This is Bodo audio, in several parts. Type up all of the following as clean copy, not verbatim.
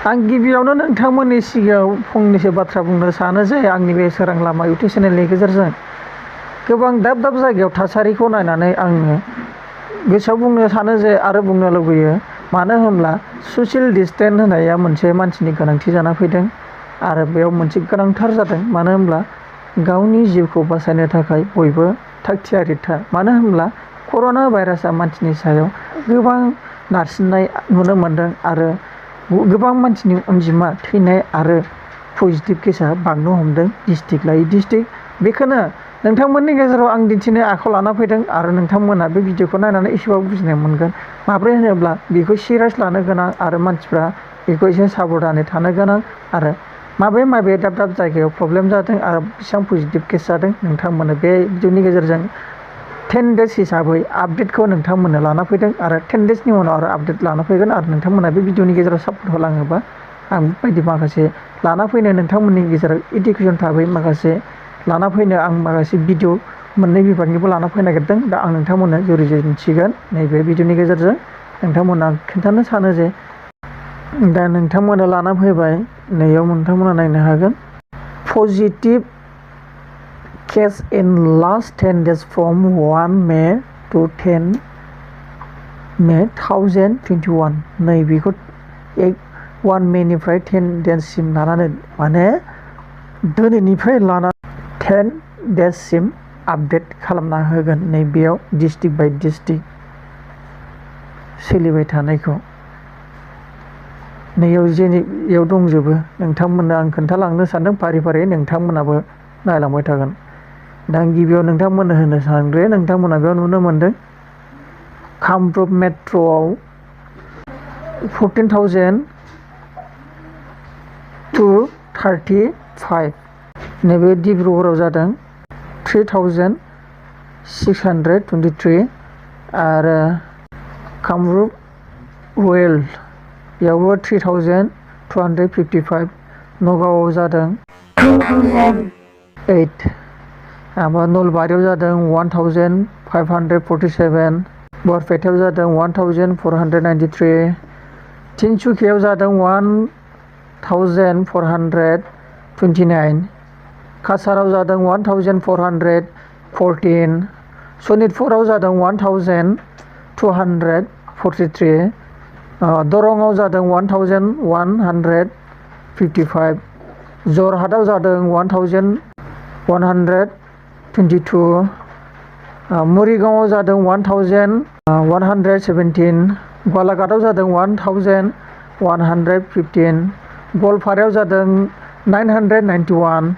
आं गिबियावनो नोंथांमोननि सिगाङाव फंनैसो बाथ्रा बुंनो सानो जे आंनि बे सोरां लामा इउटुब चेनेलनि गेजेरजों गोबां दाब दाब जायगायाव थासारिखौ नायनानै आङो गोसोआव बुंनो सानो जे आरो बुंनो लुबैयो। मानो होनब्ला ससियेल डिस्टेन्स होनाया मोनसे मानसिनि गोनांथि जाना फैदों आरो बेयाव मोनसे गोनांथार जादों। मानो होनब्ला गावनि जिउखौ बासायनो थाखाय बयबो थागथियारिथार। मानो होनब्ला कर'ना भाइरासआ मानसिनि सायाव गोबां नारसिननाय नुनो मोन्दों आरो गोबां मानसिनि अनजिमा थैनाय आरो पजिटिभ केसआ बांनो हमदों डिस्ट्रिक्ट लायै डिस्ट्रिक्ट। बेखौनो नोंथांमोननि गेजेराव आं दिन्थिनो आखायाव लाना फैदों आरो नोंथांमोना बे भिडिअखौ नायनानै एसेबाबो बुजिनाय मोनगोन। माब्रै होनोब्ला बेखौ सिरियास लानो गोनां आरो मानसिफ्रा बेखौ एसे साबधानै थानो गोनां आरो माबे दाब दाब जायगायाव प्रब्लेम जादों आरो बेसेबां पजिटिभ केस जादों नोंथांमोना बे भिडिअनि गेजेरजों 10 डेज हिसाबै आपडेटखौ नोंथांमोननो लाना फैदों आरो 10 डेजनि उनाव आरो आपडेट लाना फैगोन आरो नोंथांमोना बे भिडिअनि गेजेराव सापर्ट होलाङोबा आं बेबायदि माखासे लाना फैनो नोंथांमोननि गेजेराव इडुकेसन थाबै माखासे लाना फैनो आं माखासे भिडिअ मोननै बिभागनिबो लाना फैनो नागिरदों। दा आं नोंथांमोननो जुरिजेनसिगोन नैबे भिडिअनि गेजेरजों। नोंथांमोना खिन्थानो सानो जे दा नोंथांमोना लाना फैबाय नैयाव नोंथांमोना नायनो हागोन positive case in last 10 days from 1 May to 10 May 2021 नैबेखौ 1 मेनिफ्राय 10 डेजसिम लानानै माने दिनैनिफ्राय लाना 10 डेजसिम आपडेट खालामना होगोन नैबेयाव डिस्ट्रिक्ट बाय डिस्ट्रिक्ट सोलिबाय थानायखौ नैयाव दंजोबो। नोंथांमोननो आं खोन्थालांनो सानदों फारि फारि नोंथांमोनाबो नायलांबाय थागोन। दा आं गिबियाव नोंथांमोननो होनो सानग्रोयो नोंथांमोना बेयाव नुनो मोन्दों कामरुप मेट्र'आव 14,235 नैबे डिब्रुगड़आव जादों 3,623 आरो कामरुप रयेल बेयावबो 3,255 नगावआव जादों 8 आरो नलबारियाव जादों 1,547 बरपेटायाव जादों 1,493 तिनसुकियाव जादों 1,429 काछाराव जादों 1,414 सनितपुराव जादों 1,243 दरंआव जादों 1,155 जरहाटआव जादों 1,122 मरिगावआव जादों 1,117 गलाघाटआव जादों 1,115 गवालपारायाव जादों 991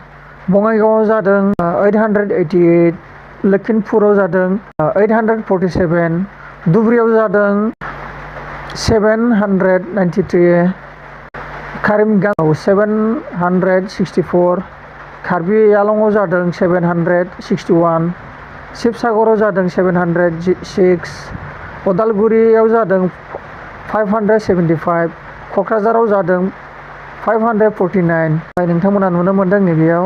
बङाइगावआव जादों 888 लखिमपुराव जादों 847 धुबुरीयाव जादों 793 करिमगंजआव 764 कार्बि आंलंआव जादों 761 शिबसागराव जादों 706 उदालगुरियाव जादों 575 क'क्राझाराव जादों 549 नोंथांमोना नुनो मोन्दों नैबेयाव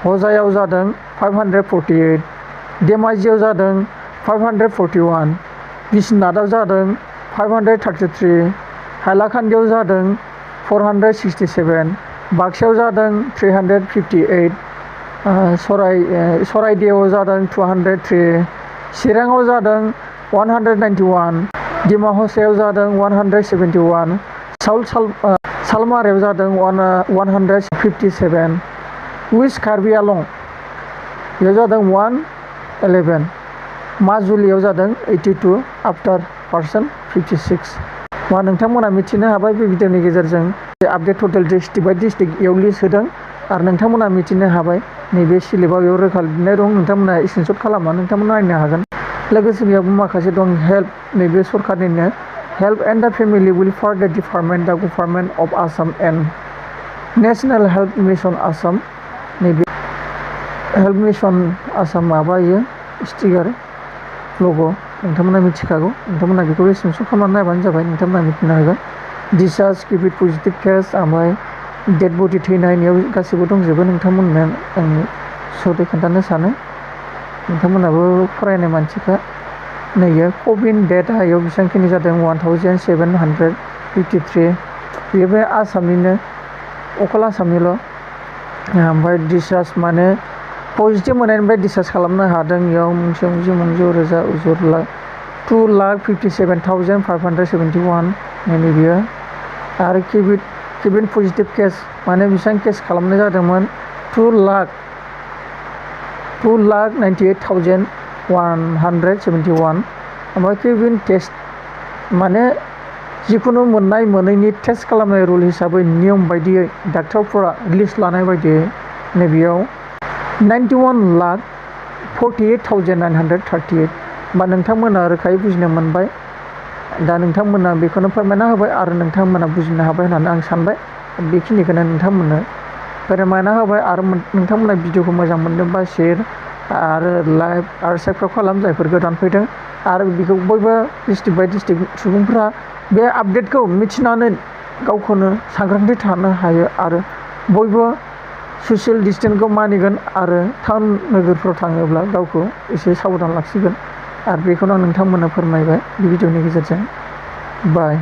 हजायाव जादों 548 धेमाजियाव जादों 541 बिश्वनाथआव जादों 533 हाइलाकान्दियाव जादों 467 बाक्सायाव जादों 358 सराइदेवआव जादों 203 चिराङाव जादों 191 डिमा हासावआव जादों 171 सालमारायाव जादों 157 वेस्ट कार्बि आंलं बेयाव जादों 111 माजुलियाव जादों 82 आफ्टार पार्सन 56 मा नोंथांमोना मिथिनो हाबाय बे भिडिअनि गेजेरजों update total district by district list होदों आरो नोंथांमोना मिथिनो हाबाय नैबे स्लिपआव बेयाव रोखा लिरनाय दं नोंथांमोना स्क्रिनशट खालामना नोंथांमोना नायनो हागोन। लोगोसे बेयावबो माखासे दं हेल्प नैबे सरकारनिनो help and the family welfare department the government of Assam and national health mission Assam नैबे हेल्थ मिशन आसाम माबायो स्टिकार लग' नोंथांमोना मिथिखागौ नोंथांमोना बेखौ स्क्रिनशट खालामनानै नायबानो जाबाय नोंथांमोना मिथिनो हागोन। डिसार्ज किभिड पजिटिभ केस ओमफ्राय डेड बडि थैनायनियाव गासैबो दंजोबो नोंथांमोननो आं सर्टै खोन्थानो सानो नोंथांमोनाबो फरायनाय मानसिखा नैयो कविन डेटआ बेयाव बेसेबांखिनि जादों 1,700 53 बेयो बे आसामनिनो अकल आसामनिल' ओमफ्राय डिसचार्ज माने पजिटिभ मोननायनिफ्राय डिसचार्ज खालामनो हादों इयाव मोनसे रोजा उजुर लाख 2,57,571 नै बियो आरो केबिन पजिटिभ केस माने बेसेबां केस खालामनाय जादोंमोन 2,98,171 ओमफ्राय केबिन टेस्ट माने जिखुनु मोननाय मोनैनि टेस्ट खालामनाय रुल हिसाबै नियम बायदियै डाक्टारफोरा लिस्ट लानाय बायदियै नैबेयाव 91,48,938 होमबा नोंथांमोना रोखायै बुजिनो मोनबाय दा नोंथांमोना बेखौनो फोरमायना होबाय आरो नोंथांमोना बुजिनो हाबाय होननानै आं सानबाय बेखिनिखौनो नोंथांमोननो फोरमायना होबाय आरो नोंथांमोना भिडिअखौ मोजां मोनदोंबा शेयार आरो लाइक आरो साबस्क्राइब खालाम जायफोर गोदान फैदों आरो बेखौ बयबो डिस्ट्रिक्ट बाय डिस्ट्रिक्ट सुबुंफ्रा बे आपडेटखौ मिथिनानै गावखौनो सांग्रांथि थानो हायो आरो बयबो ससियेल डिस्टेन्सखौ मानिगोन आरो टाउन नोगोरफ्राव थाङोब्ला गावखौ एसे साबधान लाखिगोन आरो बेखौनो आं नोंथांमोननो फोरमायबाय बे भिडिअनि गेजेरजों बाय